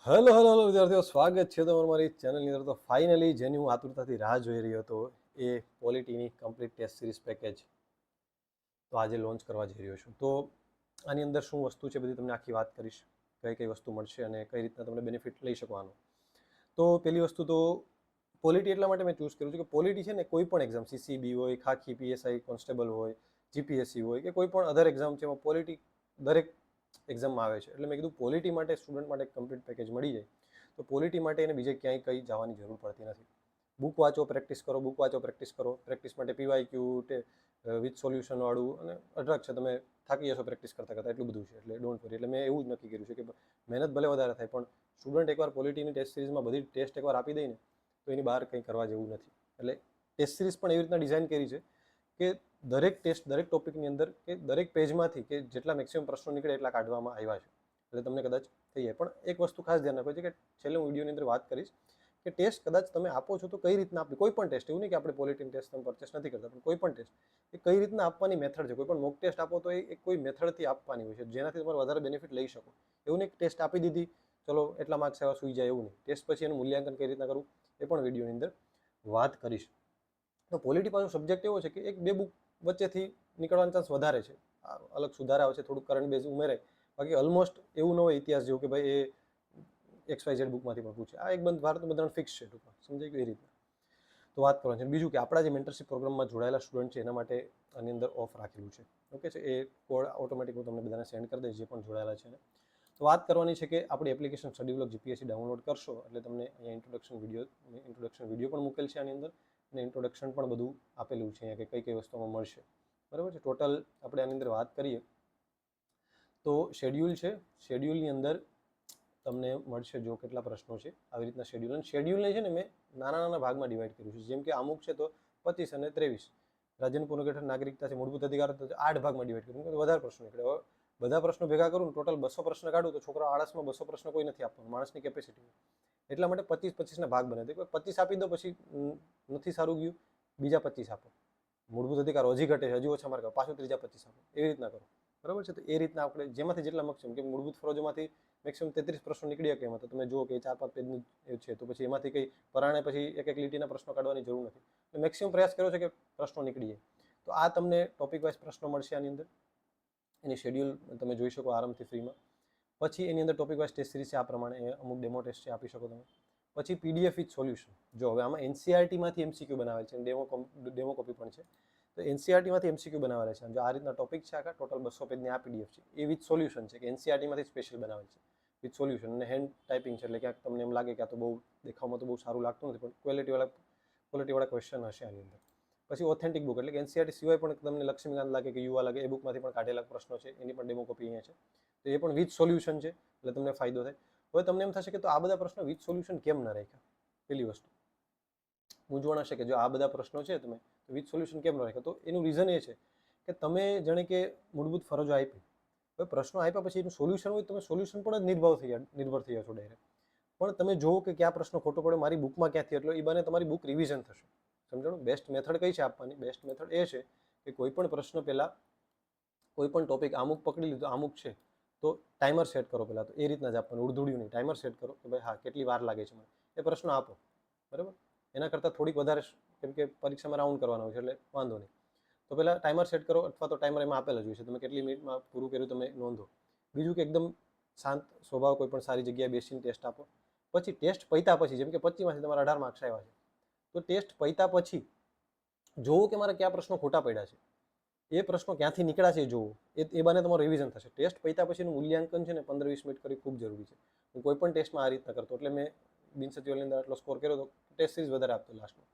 Hello hello hello વિદ્યાર્થીઓ, સ્વાગત છે તમારું મારી ચેનલની અંદર. તો ફાઇનલી જેની હું આતુરતાથી રાહ જોઈ રહ્યો હતો એ પોલિટીની કમ્પ્લીટ ટેસ્ટ સિરીઝ પેકેજ તો આજે લોન્ચ કરવા જઈ રહ્યો છું. તો આની અંદર શું વસ્તુ છે બધી તમને આખી વાત કરીશ, કઈ કઈ વસ્તુ મળશે અને કઈ રીતના તમને બેનિફિટ લઈ શકો આનો. તો પહેલી વસ્તુ તો પોલિટી એટલા માટે મેં ચૂઝ કર્યું છે કે પોલિટી છે ને કોઈ પણ એક્ઝામ, સીસીબી હોય, ખાખી, પીએસઆઈ કોન્સ્ટેબલ હોય, જીપીએસસી હોય કે કોઈ પણ અધર એક્ઝામ છે એમાં પોલિટી દરેક એક્ઝામમાં આવે છે. એટલે મેં કીધું પોલિટી માટે સ્ટુડન્ટ માટે કમ્પ્લીટ પેકેજ મળી જાય તો પોલિટી માટે એને બીજે ક્યાંય કંઈ જવાની જરૂર પડતી નથી. બુક વાંચો, પ્રેક્ટિસ કરો, બુક વાંચો, પ્રેક્ટિસ કરો. પ્રેક્ટિસ માટે પીવાયક્યુ વિથ સોલ્યુશનવાળું અને અઢળક છે. તમે થાકી જશો પ્રેક્ટિસ કરતાં કરતાં, એટલું બધું છે. એટલે ડોન્ટ વરી. એટલે મેં એવું જ નક્કી કર્યું છે કે મહેનત ભલે વધારે થાય પણ સ્ટુડન્ટ એકવાર પોલિટીની ટેસ્ટ સિરીઝમાં બધી ટેસ્ટ એકવાર આપી દઈને તો એની બહાર કંઈ કરવા જેવું નથી. એટલે ટેસ્ટ સિરીઝ પણ એવી રીતના ડિઝાઇન કરી છે કે દરેક ટેસ્ટ, દરેક ટોપિકની અંદર કે દરેક પેજમાંથી કે જેટલા મેક્સિમમ પ્રશ્નો નીકળે એટલા કાઢવામાં આવ્યા છે. એટલે તમને કદાચ થઈ જાય. પણ એક વસ્તુ ખાસ ધ્યાન રાખો છે કે છેલ્લે હું વિડીયોની અંદર વાત કરીશ કે ટેસ્ટ કદાચ તમે આપો છો તો કઈ રીતના આપવી. કોઈ પણ ટેસ્ટ, એવું નહીં કે આપણે પોલિટીન ટેસ્ટ તમે પરચેસ નથી કરતા, પણ કોઈ પણ ટેસ્ટ એ કઈ રીતના આપવાની મેથડ છે. કોઈ પણ મોક ટેસ્ટ આપો તો એ કોઈ મેથડથી આપવાની હોય છે જેનાથી તમારે વધારે બેનિફિટ લઈ શકો. એવું નહીં ટેસ્ટ આપી દીધી, ચલો એટલા માર્ક્સ એવા સુઈ જાય, એવું નહીં. ટેસ્ટ પછી એનું મૂલ્યાંકન કઈ રીતના કરવું એ પણ વિડીયોની અંદર વાત કરીશ. તો પોલિટી પાછો સબ્જેક્ટ એવો છે કે એક બે બુક વચ્ચેથી નીકળવાનો ચાન્સ વધારે છે. અલગ સુધારા છે, થોડુંક કરંટ બેઝ ઉમેરાય. બાકી ઓલમોસ્ટ એવું ન હોય ઇતિહાસ જેવું કે ભાઈ એ XYZ બુકમાંથી પણ પૂછે. આ એક બંધ ભારતનું બંધારણ ફિક્સ છે ટૂંકમાં, સમજાય ગઈ એ રીતના. તો વાત કરવાની છે. બીજું કે આપણા જે મેન્ટરશિપ પ્રોગ્રામમાં જોડાયેલા સ્ટુડન્ટ છે એના માટે આની અંદર ઓફ રાખેલું છે. ઓકે છે, એ કોડ ઓટોમેટિક હું તમને બધાને સેન્ડ કરી દઈશ જે પણ જોડાયેલા છે. તો વાત કરવાની છે કે આપણી application study block GPSC download કરશો એટલે તમને અહીંયા ઇન્ટ્રોડક્શન વિડીયો પણ મૂકેલ છે આની અંદર અને ઇન્ટ્રોડક્શન પણ બધું આપેલું છે અહીંયા કે કઈ કઈ વસ્તુમાં મળશે. બરાબર છે. ટોટલ આપણે આની અંદર વાત કરીએ તો શેડ્યુલ છે. શેડ્યુલની અંદર તમને મળશે જો કેટલા પ્રશ્નો છે આવી રીતના શેડ્યુલ. અને શેડ્યુલને છે ને મેં નાના નાના ભાગમાં ડિવાઈડ કર્યું છે. જેમ કે અમુક છે તો 25 અને 23 રાજ્યનું પુનર્ગઠન, નાગરિકતા છે, મૂળભૂત અધિકાર, 8 ભાગમાં ડિવાઈડ કર્યું. વધારે પ્રશ્નો નીકળે. હવે બધા પ્રશ્નો ભેગા કરું ટોટલ 200 પ્રશ્ન કાઢું તો છોકરા આળસમાં 200 પ્રશ્ન કોઈ નથી આપવાનું, માણસની કેપેસિટી. એટલા માટે 25-25ના ભાગ બને. 25 આપી દો, પછી નથી સારું ગયું બીજા 25 આપો. મૂળભૂત અધિકાર હજી ઘટે છે, હજી ઓછા માર્ક આપો, પાછું ત્રીજા 25 આપો. એવી રીતના કરો. બરાબર છે. તો એ રીતના આપણે જેમાંથી જેટલા મેક્સિમમ, કે મૂળભૂત ફરજોમાંથી મેક્સિમમ 33 પ્રશ્નો નીકળી શકે એમાં. તો તમે જુઓ કે 4-5 પેજનું છે તો પછી એમાંથી કંઈ પરાણે પછી એક એક લીટીના પ્રશ્નો કાઢવાની જરૂર નથી. તો મેક્સિમમ પ્રયાસ કર્યો છે કે પ્રશ્નો નીકળી જાય. તો આ તમને ટોપિક વાઇઝ પ્રશ્નો મળશે આની અંદર. એની શેડ્યુલ તમે જોઈ શકો આરામથી ફ્રીમાં. પછી એની અંદર ટોપિક વાઇઝ ટેસ્ટ સિરીઝ છે આ પ્રમાણે, અમુક ડેમો ટેસ્ટ છે આપી શકો તમે. પછી પીડીએફ વિથ સોલ્યુશન. જો હવે આમાં એનસીઆરટીમાંથી એમસીક્યુ બનાવેલ છે, ડેમો કોપી પણ છે. તો એનસીઆરટીમાંથી એમસીક્યુ બનાવેલા છે. જો આ રીતના ટોપિક છે આખા ટોટલ 200 પેજની આ પીડીએફ છે. એ વિથ સોલ્યુશન છે કે એનસીઆરટીમાંથી સ્પેશિયલ બનાવેલ છે વિથ સોલ્યુશન. અને હેન્ડ ટાઈપિંગ છે એટલે ક્યાંક તમને એમ લાગે કે આ તો બહુ દેખાવમાં તો બહુ સારું લાગતું નથી, પણ ક્વોલિટીવાળા ક્વેશ્ચન હશે આની અંદર. પછી ઓથેન્ટિક બુક એટલે કે એનસીઆરટી સિવાય પણ તમને લક્ષ્મીકાંત લાગે કે યુવા લાગે એ બુકમાંથી પણ કાઢેલા પ્રશ્નો છે, એની પણ ડેમો કોપી અહીંયા છે. તો એ પણ વિથ સોલ્યુશન છે એટલે તમને ફાયદો થાય. હવે તમને એમ થશે કે તો આ બધા પ્રશ્નો વિથ સોલ્યુશન કેમ ન રાખ્યા? પેલી વસ્તુ મૂંઝવણ હશે કે જો આ બધા પ્રશ્નો છે તમે વિથ સોલ્યુશન કેમ ન રાખ્યા? તો એનું રીઝન એ છે કે તમે જાણે કે મૂળભૂત ફરજો આપી, હવે પ્રશ્નો આપ્યા પછી એનું સોલ્યુશન હોય, તમે સોલ્યુશન પણ જ નિર્ભર થઈ જશો ડાયરેક્ટ. પણ તમે જુઓ કે કયા પ્રશ્નો ખોટો પડે મારી બુકમાં ક્યાંથી, એટલે એ બાને તમારી બુક રિવિઝન થશે. સમજાણું? બેસ્ટ મેથડ કઈ છે આપવાની? બેસ્ટ મેથડ એ છે કે કોઈ પણ પ્રશ્ન પહેલા, કોઈ પણ ટોપિક અમુક પકડી લીધો, અમુક છે તો ટાઈમર સેટ કરો પહેલાં. તો એ રીતના જ આપવાનું, ઉડધુડ્યું નહીં. ટાઈમર સેટ કરો કે ભાઈ હા કેટલી વાર લાગે છે મને, એ પ્રશ્ન આપો. બરાબર? એના કરતાં થોડીક વધારે, કેમ કે પરીક્ષામાં રાઉન્ડ કરવાના હોય છે એટલે વાંધો નહીં. તો પહેલાં ટાઈમર સેટ કરો, અથવા તો ટાઈમર એમાં આપેલા જ હોય છે, તમે કેટલી મિનિટમાં પૂરું કર્યું તમે નોંધો. બીજું કે એકદમ શાંત સ્વભાવ, કોઈ પણ સારી જગ્યાએ બેસીને ટેસ્ટ આપો. પછી ટેસ્ટ પત્યા પછી, જેમ કે 25માંથી તમારા 18 માર્ક્સ આવ્યા છે, તો ટેસ્ટ પત્યા પછી જોવો કે મારા કયા પ્રશ્નો ખોટા પડ્યા છે, એ પ્રશ્નો ક્યાંથી નીકળ્યા છે એ જોવો. એ બાને તમારું રિવિઝન થશે. ટેસ્ટ પત્યા પછીનું મૂલ્યાંકન છે ને 15-20 મિનિટ કરી ખૂબ જરૂરી છે. હું કોઈ પણ ટેસ્ટમાં આ રીતના કરતો, એટલે મેં બિનસચિવાલયની અંદર આટલો સ્કોર કર્યો તો ટેસ્ટ સિરીઝ વધારે આપતો લાસ્ટમાં.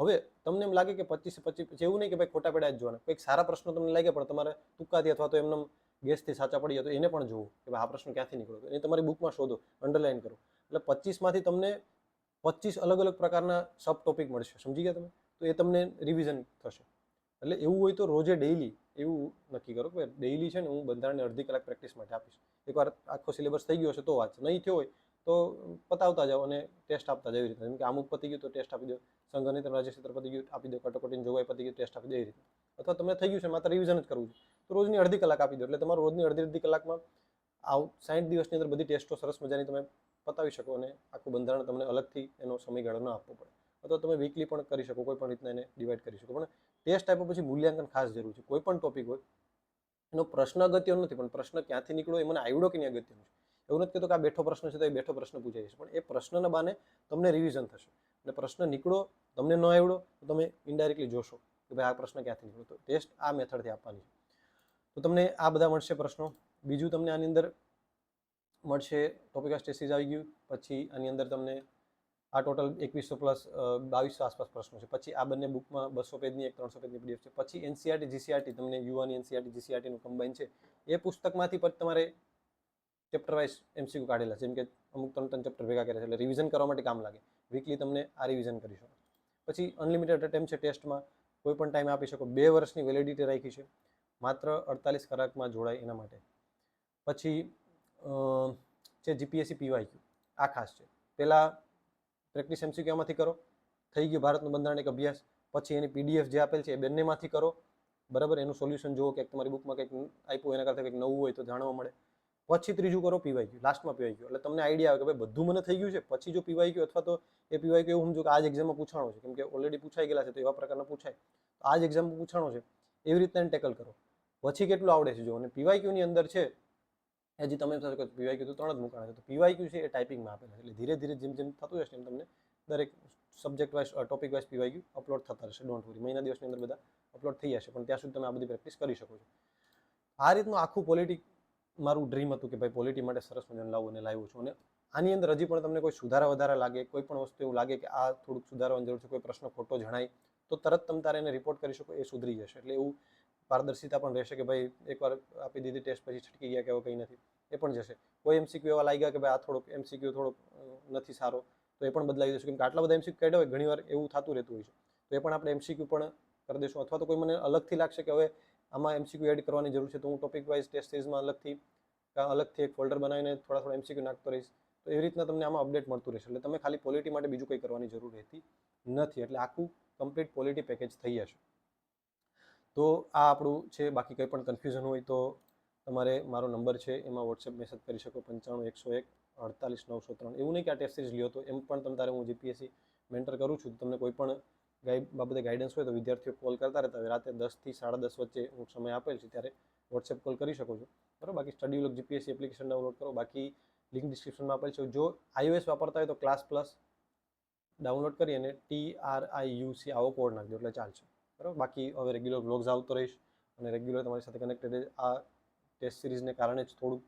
હવે તમને એમ લાગે કે 25 એવું નહીં કે ભાઈ ખોટા પડ્યા જ જોવાના, કંઈક સારા પ્રશ્નો તમને લાગે પણ તમારે તુક્કાથી અથવા તો એમને ગેસથી સાચા પડી જાય તો એને પણ જોવો કે ભાઈ આ પ્રશ્ન ક્યાંથી નીકળ્યો, એ તમારી બુકમાં શોધો, અંડરલાઈન કરો. એટલે 25માંથી તમને 25 અલગ અલગ પ્રકારના સબ ટોપિક મળશે. સમજી ગયા તમે? તો એ તમને રિવિઝન થશે. એટલે એવું હોય તો રોજે ડેઇલી એવું નક્કી કરો કે ડેઇલી છે ને હું બંધારણને અડધી કલાક પ્રેક્ટિસ માટે આપીશ. એકવાર આખો સિલેબસ થઈ ગયો હશે તો વાત, નહીં થયો હોય તો પતાવતા જાઓ અને ટેસ્ટ આપતા જ. એવી રીતે, જેમ કે અમુક પતી ગયું તો ટેસ્ટ આપી દો, સંઘ અને રાજ્યક્ષેત્ર પતી ગયું આપી દો, કટોકટીની જોગવાઈ પતી ગયું ટેસ્ટ આપી દો. એ રીતે. અથવા તમને થઈ ગયું છે માત્ર રિવિઝન જ કરવું છે તો રોજની અડધી કલાક આપી દો. એટલે તમારું રોજની અડધી કલાકમાં 60 દિવસની અંદર બધી ટેસ્ટો સરસ મજાની તમે પતાવી શકો અને આખું બંધારણ તમને અલગથી એનો સમયગાળો ન આપવો પડે. અથવા તમે વીકલી પણ કરી શકો, કોઈ પણ રીતના એને ડિવાઈડ કરી શકો. પણ ટેસ્ટ આપ્યા પછી મૂલ્યાંકન ખાસ જરૂર છે. કોઈ પણ ટોપિક હોય એનો પ્રશ્ન અગત્યનો નથી, પણ પ્રશ્ન ક્યાંથી નીકળ્યો એ મને આવડ્યો કે નહીં અગત્યનું છે. એવું નથી કહેતો કે આ બેઠો પ્રશ્ન છે તો એ બેઠો પ્રશ્ન પૂછાઈ જશે, પણ એ પ્રશ્નના બાને તમને રિવિઝન થશે. અને પ્રશ્ન નીકળો તમને ન આવડ્યો તો તમે ઇનડાયરેક્ટલી જોશો કે ભાઈ આ પ્રશ્ન ક્યાંથી નીકળ્યો. તો ટેસ્ટ આ મેથડથી આપવાની છે. તો તમને આ બધા મળશે પ્રશ્નો. બીજું તમને આની અંદર મળશે ટોપિક વાઇઝ ટેસ્ટ સિરીઝ આવી ગયું. પછી આની અંદર તમને આ ટોટલ 2100 પ્લસ 2200 આસપાસ પ્રશ્નો છે. પછી આ બંને બુકમાં 200 પેજની એક 300 પેજની પીડીએફ છે. પછી એનસીઆરટી જીસીઆરટી તમને યુવાની એનસીઆરટી જીસીઆરટીનું કમ્બાઈન છે. એ પુસ્તકમાંથી પણ તમારે ચેપ્ટર વાઇઝ એમસીક્યુ કાઢેલા છે. જેમ કે અમુક 3 ચેપ્ટર ભેગા કર્યા છે એટલે રિવિઝન કરવા માટે કામ લાગે. વીકલી તમને આ રિવિઝન કરી શકો. પછી અનલિમિટેડ અટેમ્પ છે ટેસ્ટમાં, કોઈ પણ ટાઈમ આપી શકો. 2 વર્ષની વેલિડિટી રાખી છે, માત્ર 48 કલાકમાં જોડાય એના માટે. પછી છે જીપીએસસી પીવાયક્યુ, આ ખાસ છે. પહેલાં પ્રેક્ટિસ એમસીક્યુમાંથી કરો, થઈ ગયું ભારતનું બંધારણ એક અભ્યાસ. પછી એની પીડીએફ જે આપેલ છે એ બંનેમાંથી કરો, બરાબર. એનું સોલ્યુશન જુઓ કે તમારી બુકમાં કંઈક આપ્યું એના કરતાં કંઈક નવું હોય તો જાણવા મળે. પછી ત્રીજું કરો પીવાયક્યુ, લાસ્ટમાં પીવાયક્યુ. એટલે તમને આઈડિયા આવે કે ભાઈ બધું મને થઈ ગયું છે. પછી જો પીવાયક્યુ અથવા તો એ પીવાયક્યુ એવું સમજો કે આ જ એક્ઝામમાં પૂછાણો છે, કેમ કે ઓલરેડી પૂછાઈ ગયેલા છે તો એવા પ્રકારના પૂછાય, તો આ જ એક્ઝામમાં પૂછાણો છે એવી રીતના ટેકલ કરો. પછી કેટલું આવડે છે જો. અને પીવાયક્યુની અંદર છે હજી તમે પીવાયક્યુ તો 3 જ મૂકાણા છે. તો પીવાયક્યુ છે એ ટાઈપિંગમાં આપેલા છે. એટલે ધીરે ધીરે જેમ જેમ થતું જશે એમ તમને દરેક subject wise topic wise PYQ upload થતા રહેશે. ડોન્ટ વરી, મહિના દિવસની અંદર બધા અપલોડ થઈ જશે. પણ ત્યાં સુધી તમે આ બધી પ્રેક્ટિસ કરી શકો છો. આ રીતનું આખું પોલિટી મારું ડ્રીમ હતું કે ભાઈ પોલિટી માટે સરસ મજાનું લાવું અને લાવ્યું છું. અને આની અંદર હજી પણ તમને કોઈ સુધારા વધારા લાગે, કોઈ પણ વસ્તુ એવું લાગે કે આ થોડુંક સુધારવાની જરૂર છે, કોઈ પ્રશ્ન ખોટો જણાય તો તરત તમે તારે એને રિપોર્ટ કરી શકો, એ સુધરી જશે. એટલે એવું પારદર્શિતા પણ રહેશે કે ભાઈ એકવાર આપી દીધી ટેસ્ટ પછી છટકી ગયા કે એવું કંઈ નથી, એ પણ જશે. કોઈ એમસીક્યુ એવા લાગ્યા કે ભાઈ આ થોડોક એમસીક્યુ થોડોક નથી સારો, તો એ પણ બદલાઈ જશે. કેમ કે આટલા બધા એમસીક્યુ કાઢ્યા હોય ઘણીવાર એવું થતું રહેતું હોય છે. તો એ પણ આપણે એમસીક્યુ પણ કરી દઈશું. અથવા તો કોઈ મને અલગથી લાગશે કે હવે આમાં એમસીક્યુ એડ કરવાની જરૂર છે તો હું ટોપિક વાઇઝ ટેસ્ટ સિરીઝમાં અલગથી એક ફોલ્ડર બનાવીને થોડા એમસીક્યુ નાખતો રહીશ. તો એવી રીતના તમને આમાં અપડેટ મળતું રહેશે. એટલે તમે ખાલી પોલિટી માટે બીજું કંઈ કરવાની જરૂર રહેતી નથી. એટલે આખું કમ્પ્લીટ પોલિટી પેકેજ થઈ જશે. તો આ આપણું છે. બાકી કંઈ પણ કન્ફ્યુઝન હોય તો તમારે મારો નંબર છે એમાં વોટ્સએપ મેસેજ કરી શકો, 95 101 48 903. એવું નહીં કે આ ટેસ્ટ સિરીઝ લ્યો તો એમ પણ તમે તારે હું જીપીએસસી મેન્ટર કરું છું. તમને કોઈ પણ બાબતે ગાઈડન્સ હોય તો વિદ્યાર્થીઓ કોલ કરતા રહેતા હોય. રાતે 10 થી 10:30 વચ્ચે હું સમય આપેલ છે ત્યારે વોટ્સએપ કોલ કરી શકો છો, બરાબર. બાકી study vlog GPSC application download કરો. બાકી લિંક ડિસ્ક્રિપ્શનમાં આપેલ છે. જો iOS વાપરતા હોય તો ક્લાસ પ્લસ ડાઉનલોડ કરી અને TRIUC આવો કોડ નાખજો એટલે ચાલશે, બરાબર. બાકી હવે રેગ્યુલર વ્લોગ્સ આવતો રહીશ અને રેગ્યુલર તમારી સાથે કનેક્ટેડ. આ ટેસ્ટ સિરીઝને કારણે જ થોડુંક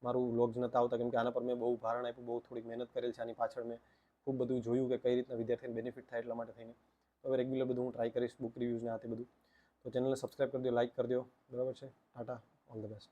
મારું વ્લોગ્સ નહોતા આવતા, કેમ કે આના પર મેં બહુ ભારણ આપ્યું, બહુ થોડીક મહેનત કરેલ છે. આની પાછળ મેં ખૂબ બધું જોયું કે કઈ રીતના વિદ્યાર્થીને બેનિફિટ થાય, એટલા માટે થઈને હવે રેગ્યુલર બધું હું ટ્રાય કરીશ, બુક રિવ્યૂઝ ને આ તે બધું. તો ચેનલને સબસ્ક્રાઈબ કરી દો, લાઇક કરી દો, બરાબર છે. Tata, all the best.